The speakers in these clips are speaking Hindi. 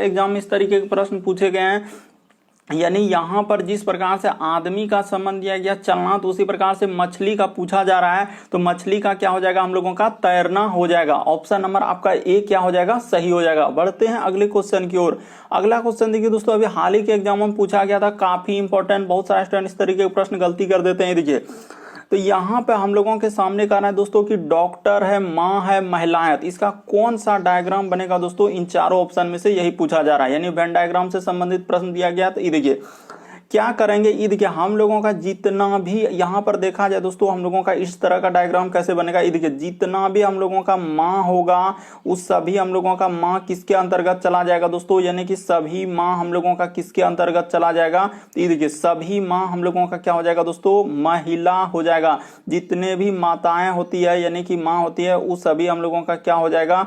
एग्जाम में इस तरीके के प्रश्न पूछे गए हैं, यानी यहाँ पर जिस प्रकार से आदमी का संबंध दिया गया चलना, तो उसी प्रकार से मछली का पूछा जा रहा है, तो मछली का क्या हो जाएगा हम लोगों का तैरना हो जाएगा। ऑप्शन नंबर आपका ए क्या हो जाएगा, सही हो जाएगा। बढ़ते हैं अगले क्वेश्चन की ओर। अगला क्वेश्चन देखिए दोस्तों, अभी हाल ही के एग्जाम में पूछा गया था, काफी इंपॉर्टेंट, बहुत सारे स्टूडेंट इस तरीके के प्रश्न गलती कर देते हैं। देखिए तो यहाँ पे हम लोगों के सामने कहना है दोस्तों कि डॉक्टर है, माँ है, महिलाएं, तो इसका कौन सा डायग्राम बनेगा दोस्तों, इन चारों ऑप्शन में से यही पूछा जा रहा है, यानी वेन डायग्राम से संबंधित प्रश्न दिया गया। तो ये देखिए क्या करेंगे, ये देखिए हम लोगों का जितना भी यहाँ पर देखा जाए दोस्तों, हम लोगों का इस तरह का डायग्राम कैसे बनेगा, ये देखिए जितना भी हम लोगों का माँ होगा उस सभी हम लोगों का माँ किसके अंतर्गत चला जाएगा दोस्तों, यानी कि सभी माँ हम लोगों का किसके अंतर्गत चला जाएगा, तो ये देखिए सभी माँ हम लोगों का क्या हो जाएगा दोस्तों, महिला हो जाएगा। जितने भी माताएं होती है यानी कि माँ होती है, उस सभी हम लोगों का क्या हो जाएगा,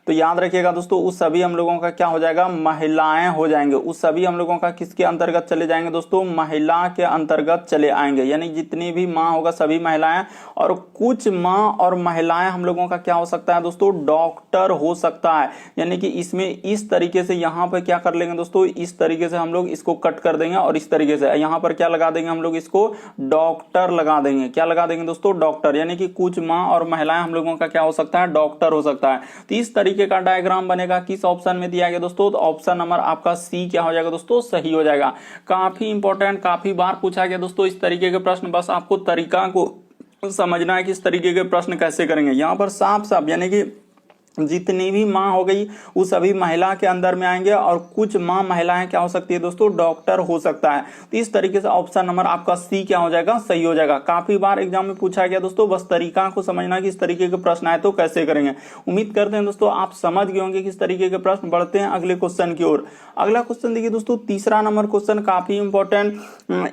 तो याद रखिएगा दोस्तों, उस सभी हम लोगों का क्या हो जाएगा, महिलाएं हो जाएंगे। उस सभी हम लोगों का किसके अंतर्गत चले जाएंगे दोस्तों, महिला के अंतर्गत चले आएंगे, यानी जितनी भी माँ होगा सभी महिलाएं। और कुछ माँ और महिलाएं हम लोगों का क्या हो सकता है दोस्तों, डॉक्टर हो सकता है, यानी कि इसमें इस तरीके से यहाँ पर क्या कर लेंगे दोस्तों, इस तरीके से हम लोग इसको कट कर देंगे और इस तरीके से यहाँ पर क्या लगा देंगे हम लोग, इसको डॉक्टर लगा देंगे। क्या लगा देंगे दोस्तों, डॉक्टर, यानी कि कुछ माँ और महिलाएं हम लोगों का क्या हो सकता है, डॉक्टर हो सकता है। तो इस तरीके का डायग्राम बनेगा, किस ऑप्शन में दिया गया दोस्तों, तो ऑप्शन नंबर आपका सी क्या हो जाएगा दोस्तों, सही हो जाएगा। काफी इंपॉर्टेंट, काफी बार पूछा गया दोस्तों इस तरीके के प्रश्न, बस आपको तरीका को समझना है कि इस तरीके के प्रश्न कैसे करेंगे। यहां पर साफ साफ यानी कि जितनी भी माँ हो गई वो सभी महिला के अंदर में आएंगे, और कुछ माँ महिलाएं क्या हो सकती है दोस्तों, डॉक्टर हो सकता है। तो इस तरीके से ऑप्शन नंबर आपका सी क्या हो जाएगा, सही हो जाएगा। काफी बार एग्जाम में पूछा गया दोस्तों, बस तरीका को समझना कि इस तरीके के प्रश्न आए तो कैसे करेंगे। उम्मीद करते हैं दोस्तों आप समझ गए होंगे किस तरीके के प्रश्न। बढ़ते हैं अगले क्वेश्चन की ओर। अगला क्वेश्चन देखिए दोस्तों, तीसरा नंबर क्वेश्चन, काफी इंपॉर्टेंट।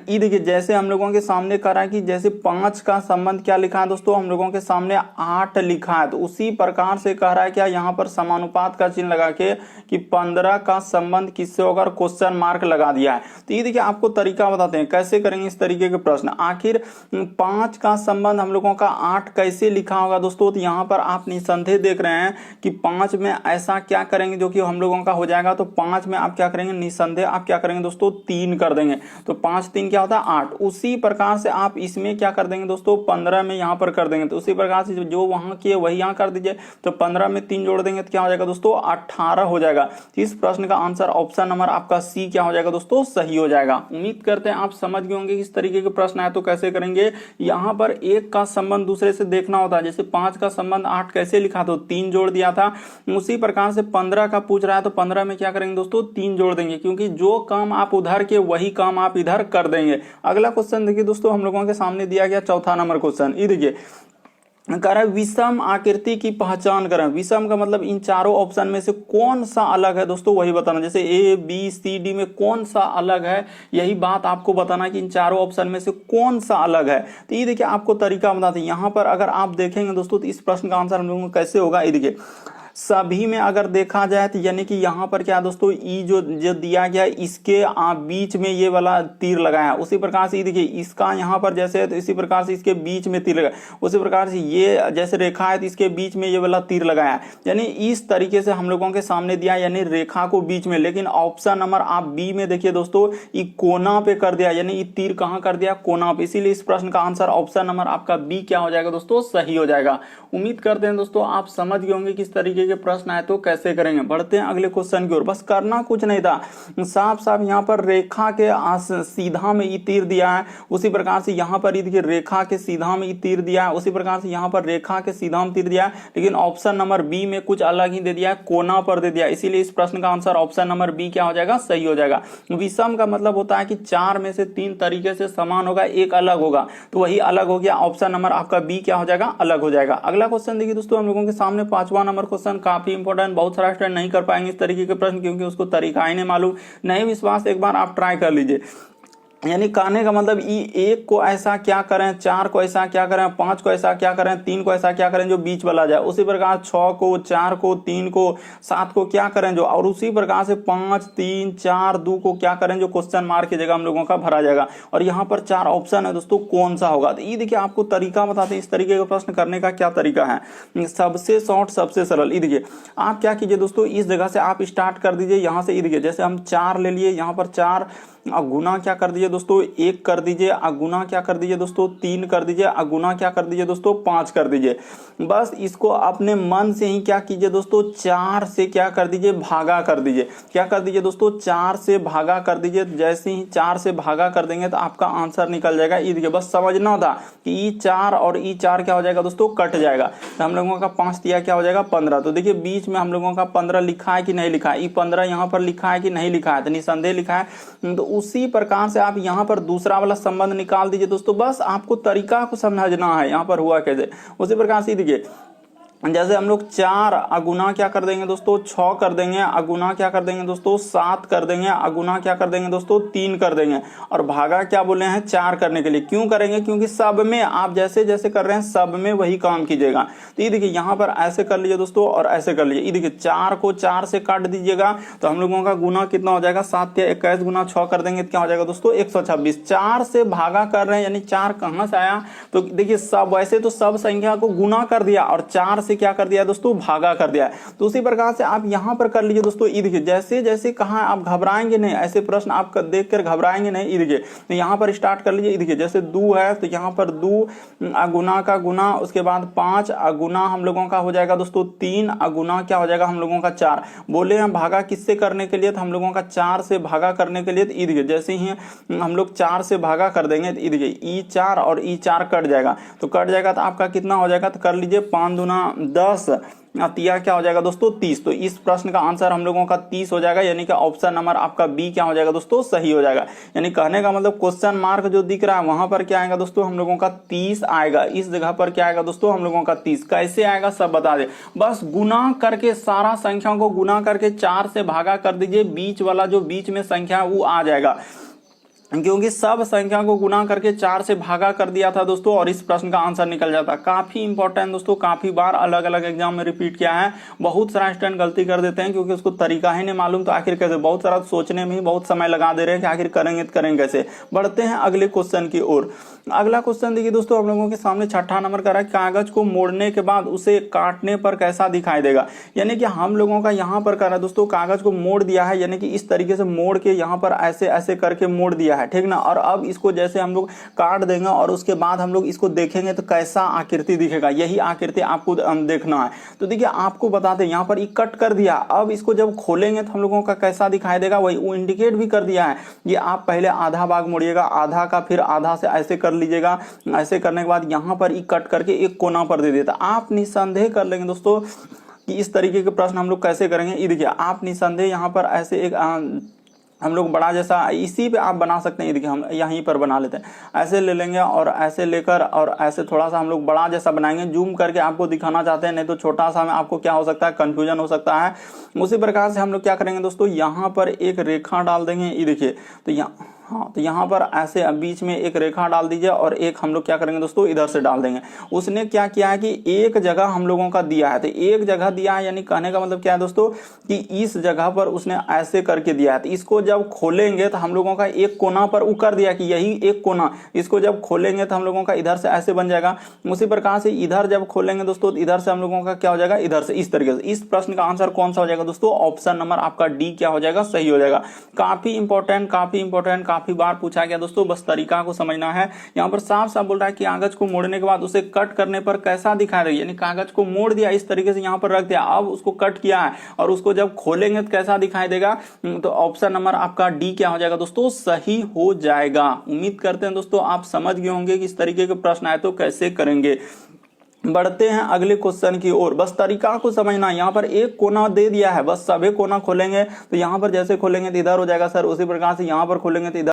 ये देखिए जैसे हम लोगों के सामने करा कि जैसे 5 का संबंध क्या लिखा है दोस्तों, हम लोगों के सामने 8 लिखा है, तो उसी प्रकार से कह रहा है क्या, यहाँ पर समानुपात का चिन्ह लगा के कि 15 का संबंध किससे होगा, क्वेश्चन मार्क लगा दिया है। तो ये देखिए आपको तरीका बताते हैं कैसे करेंगे इस तरीके के प्रश्न। आखिर 5 का संबंध हम लोगों का 8 कैसे लिखा होगा दोस्तों, तो यहाँ पर आप निसंदेह देख रहे हैं कि 5 में ऐसा क्या करेंगे जो कि हम लोगों का हो जाएगा, तो 5 में आप क्या करेंगे, निसंदेह आप क्या करेंगे दोस्तों, 3 कर देंगे, तो 5 3 क्या होता है 8। उसी प्रकार से आप इसमें क्या कर देंगे दोस्तों, 15 में यहाँ पर कर देंगे, तो उसी प्रकार से जो वहां किए वही यहाँ कर दीजिए, तो 15 में 3 जोड़ देंगे तो क्या हो जाएगा दोस्तों, 18 हो जाएगा। इस प्रश्न का आंसर ऑप्शन नंबर आपका सी क्या हो जाएगा दोस्तों, सही हो जाएगा। उम्मीद करते हैं आप समझ गए होंगे किस तरीके के प्रश्न आए तो कैसे करेंगे। यहाँ पर एक का संबंध दूसरे से देखना होता है, जैसे 5 का संबंध 8 कैसे लिखा, तो 3 जोड़ दिया था। उसी प्रकार से 15 का पूछ रहा है, तो 15 में क्या करेंगे दोस्तों, 3 जोड़ देंगे, क्योंकि जो काम आप उधर के वही काम आप इधर कर देंगे। अगला क्वेश्चन देखिए दोस्तों, हम लोगों के सामने दिया गया चौथा नंबर क्वेश्चन। ये देखिए कह रहा है विषम आकृति की पहचान करें। विषम का मतलब इन चारों ऑप्शन में से कौन सा अलग है दोस्तों, वही बताना। जैसे ए बी सी डी में कौन सा अलग है, यही बात आपको बताना कि इन चारों ऑप्शन में से कौन सा अलग है। तो ये देखिए आपको तरीका बताते हैं। यहाँ पर अगर आप देखेंगे दोस्तों तो इस प्रश्न का आंसर हम लोगों को कैसे होगा, ये देखिए सभी में अगर देखा जाए तो यानी कि यहाँ पर क्या दोस्तों, ई जो दिया गया इसके बीच में ये वाला तीर लगाया, उसी प्रकार से देखिए इसका यहाँ पर जैसे है तो इसी प्रकार से इसके बीच में तीर लगाया, उसी प्रकार से ये जैसे रेखा है तो इसके बीच में ये वाला तीर लगाया, यानी इस तरीके से हम लोगों के सामने दिया, यानी रेखा को बीच में। लेकिन ऑप्शन नंबर आप बी में देखिए दोस्तों, ये कोना पे कर दिया, यानी ये तीर कहाँ कर दिया, कोना पे। इसीलिए इस प्रश्न का आंसर ऑप्शन नंबर आपका बी क्या हो जाएगा दोस्तों, सही हो जाएगा। उम्मीद करते हैं दोस्तों आप समझ गए होंगे किस तरीके के प्रश्न आए तो कैसे करेंगे। बढ़ते हैं अगले क्वेश्चन की ओर। बस करना कुछ नहीं था, साफ साफ यहाँ पर रेखा के सीधा में ई तीर दिया है, उसी प्रकार से यहाँ पर देखिए रेखा के सीधा में ई तीर दिया है, उसी प्रकार से यहाँ पर रेखा के सीधा में तीर दिया है। लेकिन ऑप्शन नंबर बी में कुछ अलग ही दे दिया है, कोना पर दे दिया। इसीलिए इस प्रश्न का आंसर ऑप्शन नंबर बी क्या हो जाएगा, सही हो जाएगा। विषम का मतलब होता है कि 4 में से 3 तरीके से समान होगा, एक अलग होगा, तो वही अलग हो गया। ऑप्शन नंबर आपका बी क्या हो जाएगा, अलग हो जाएगा। अगला क्वेश्चन देखिए दोस्तों, हम लोगों के सामने 5वां नंबर क्वेश्चन, काफी इंपॉर्टेंट। बहुत सारा स्टूडेंट नहीं कर पाएंगे इस तरीके के प्रश्न, क्योंकि उसको तरीका ही नहीं मालूम। नहीं विश्वास, एक बार आप ट्राई कर लीजिए। यानी कहने का मतलब एक को ऐसा क्या करें, 4 को ऐसा क्या करें, 5 को ऐसा क्या करें, 3 को ऐसा क्या करें जो बीच वाला जाए। उसी प्रकार 6 को, 4 को, 3 को, 7 को क्या करें जो, और उसी प्रकार से 5, 3, 4, 2 को क्या करें जो क्वेश्चन मार्क की जगह हम लोगों का भरा जाएगा। और यहाँ पर 4 ऑप्शन है दोस्तों, कौन सा होगा। तो ये देखिए आपको तरीका बताते हैं, इस तरीके का प्रश्न करने का क्या तरीका है, सबसे शॉर्ट सबसे सरल। ये देखिए आप क्या कीजिए दोस्तों, इस जगह से आप स्टार्ट कर दीजिए। यहाँ से ये देखिए जैसे हम 4 ले लिए, यहाँ पर 4 गुना क्या कर दीजिए दोस्तों 1 कर दीजिए, गुना क्या कर दीजिए दोस्तों 3 कर दीजिए, गुना क्या कर दीजिए दोस्तों 5 कर दीजिए। बस इसको अपने मन से ही क्या कीजिए दोस्तों 4 से क्या कर दीजिए भागा कर दीजिए। क्या कर दीजिए दोस्तों 4 से भागा कर दीजिए। जैसे ही 4 से भागा कर देंगे तो आपका आंसर निकल जाएगा। ये देखिए बस समझना था कि E4 और E4 क्या हो जाएगा दोस्तों कट जाएगा। तो हम लोगों का 5 दिया क्या हो जाएगा 15। तो देखिए बीच में हम लोगों का 15 लिखा है कि नहीं लिखा है, E15 यहाँ पर लिखा है कि नहीं लिखा है, तो निसंदेह लिखा है। तो उसी प्रकार से आप यहाँ पर दूसरा वाला संबंध निकाल दीजिए दोस्तों। बस आपको तरीका को समझना है यहाँ पर हुआ कैसे। उसी प्रकार से देखिए जैसे हम लोग 4 अगुना क्या कर देंगे दोस्तों 6 कर देंगे, अगुना क्या कर देंगे दोस्तों 7 कर देंगे, अगुना क्या कर देंगे दोस्तों 3 कर देंगे, और भागा क्या बोले हैं 4 करने के लिए। क्यों करेंगे, क्योंकि सब में आप जैसे जैसे कर रहे हैं सब में वही काम कीजिएगा। तो ये देखिए यहाँ पर ऐसे कर लीजिए दोस्तों और ऐसे कर लीजिए। ये देखिए 4 को 4 से काट दीजिएगा तो हम लोगों का गुना कितना हो जाएगा 7 या 21 गुना 6 कर देंगे तो क्या हो जाएगा दोस्तों 126। 4 से भागा कर रहे हैं यानी 4 कहां से आया, तो देखिए सब वैसे तो सब संख्या को गुना कर दिया और 4 से क्या कर दिया दोस्तों भागा कर दिया। तो उसी प्रकार से आप यहां पर कर लीजिए दोस्तों। ये देखिए जैसे जैसे कहा आप घबराएंगे नहीं, ऐसे प्रश्न आप देखकर घबराएंगे नहीं। ये देखिए तो यहां पर स्टार्ट कर लीजिए। ये देखिए जैसे 2 है तो यहां पर 2 अगुना का गुना, उसके बाद 5 अगुना हम लोगों का हो जाएगा दोस्तों 3 अगुना क्या हो जाएगा हम लोगों का 4। बोले हम भागा किससे करने के लिए, तो हम लोगों का 4 से भागा करने के लिए। तो ये देखिए जैसे ही हम लोग 4 से भागा कर देंगे तो ये देखिए E4 और E4 कट जाएगा। तो कट जाएगा तो आपका कितना हो जाएगा, तो कर लीजिए 5 दूना 10 तिया क्या हो जाएगा दोस्तों 30। तो इस प्रश्न का आंसर हम लोगों का 30 हो जाएगा, यानी कि ऑप्शन नंबर आपका बी क्या हो जाएगा दोस्तों सही हो जाएगा। यानी कहने का मतलब क्वेश्चन मार्क जो दिख रहा है वहां पर क्या आएगा दोस्तों हम लोगों का 30 आएगा। इस जगह पर क्या आएगा दोस्तों हम लोगों का 30। कैसे आएगा सब बता दे, बस गुना करके सारा संख्याओं को गुना करके 4 से भागा कर दीजिए, बीच वाला जो बीच में संख्या वो आ जाएगा, क्योंकि सब संख्या को गुना करके 4 से भागा कर दिया था दोस्तों और इस प्रश्न का आंसर निकल जाता। काफी इंपॉर्टेंट दोस्तों, काफी बार अलग अलग एग्जाम में रिपीट किया है। बहुत सारा स्टूडेंट गलती कर देते हैं क्योंकि उसको तरीका ही नहीं मालूम, तो आखिर कैसे बहुत सारा सोचने में ही बहुत समय लगा दे रहे हैं कि आखिर करेंगे तो करेंगे कैसे। बढ़ते हैं अगले क्वेश्चन की ओर। अगला क्वेश्चन देखिए दोस्तों हम लोगों के सामने 6ठा नंबर का है, कागज को मोड़ने के बाद उसे काटने पर कैसा दिखाई देगा। यानी कि हम लोगों का यहाँ पर कर रहा है दोस्तों, कागज को मोड़ दिया है, यानी कि इस तरीके से मोड़ के यहाँ पर ऐसे ऐसे करके मोड़ दिया है, ठीक ना। और अब इसको जैसे हम लोग काट देंगे और उसके बाद हम लोग इसको देखेंगे तो कैसा आकृति दिखेगा, यही आकृति आपको देखना है। तो देखिए आपको बताते हैं यहाँ पर कट कर दिया, अब इसको जब खोलेंगे तो हम लोगों का कैसा दिखाई देगा, वही वो इंडिकेट भी कर दिया है। ये आप पहले आधा भाग मोड़िएगा, आधा का फिर आधा से ऐसे कर लीजिएगा। ऐसे करने के बाद यहाँ पर कट करके एक कोना पर दे देता। आप निसंदेह कर लेंगे दोस्तों कि इस तरीके के प्रश्न हम लोग कैसे करेंगे। ये देखिए आप निसंदेह यहाँ पर ऐसे एक हम लोग बड़ा जैसा इसी पे आप बना सकते हैं। देखिए हम यहीं पर बना लेते हैं, ऐसे ले लेंगे और ऐसे लेकर और ऐसे थोड़ा सा हम लोग बड़ा जैसा बनाएंगे। जूम करके आपको दिखाना चाहते हैं, नहीं तो छोटा सा में आपको क्या हो सकता है कंफ्यूजन हो सकता है। उसी प्रकार से हम लोग क्या करेंगे दोस्तों, यहाँ पर एक रेखा डाल देंगे। ये देखिए तो यहाँ पर ऐसे बीच में एक रेखा डाल दीजिए और एक हम लोग क्या करेंगे दोस्तों इधर से डाल देंगे। उसने क्या किया है कि एक जगह हम लोगों का दिया है, तो एक जगह दिया है, यानी कहने का मतलब क्या है दोस्तों कि इस जगह पर उसने ऐसे करके दिया है। तो इसको जब खोलेंगे तो हम लोगों का एक कोना पर वो कर दिया कि यही एक कोना, इसको जब खोलेंगे तो हम लोगों का इधर से ऐसे बन जाएगा। उसी प्रकार से इधर जब खोलेंगे दोस्तों तो इधर से हम लोगों का क्या हो जाएगा इधर से, इस तरीके से। इस प्रश्न का आंसर कौन सा हो जाएगा दोस्तों, ऑप्शन नंबर आपका डी क्या हो जाएगा सही हो जाएगा। काफी इंपॉर्टेंट, काफी बार पूछा गया दोस्तों, बस तरीका को समझना है। यहाँ पर साफ साफ बोल रहा है कि कागज को मोड़ने के बाद उसे कट करने पर कैसा दिखाई देगा, यानी कागज को मोड़ दिया इस तरीके से यहाँ पर रख दिया, अब उसको कट किया है और उसको जब खोलेंगे तो कैसा दिखाई देगा। तो ऑप्शन नंबर आपका डी क्या हो जाएगा दोस्तों सही हो जाएगा। उम्मीद करते हैं दोस्तों आप समझ गए होंगे कि इस तरीके के प्रश्न आए तो कैसे करेंगे। बढ़ते हैं अगले क्वेश्चन की ओर। बस तरीका को समझना, यहाँ पर एक कोना दे दिया है, बस सभी कोना खोलेंगे तो यहाँ पर जैसे खोलेंगे तो इधर हो जाएगा सर, उसी प्रकार से यहाँ पर खोलेंगे तो इधर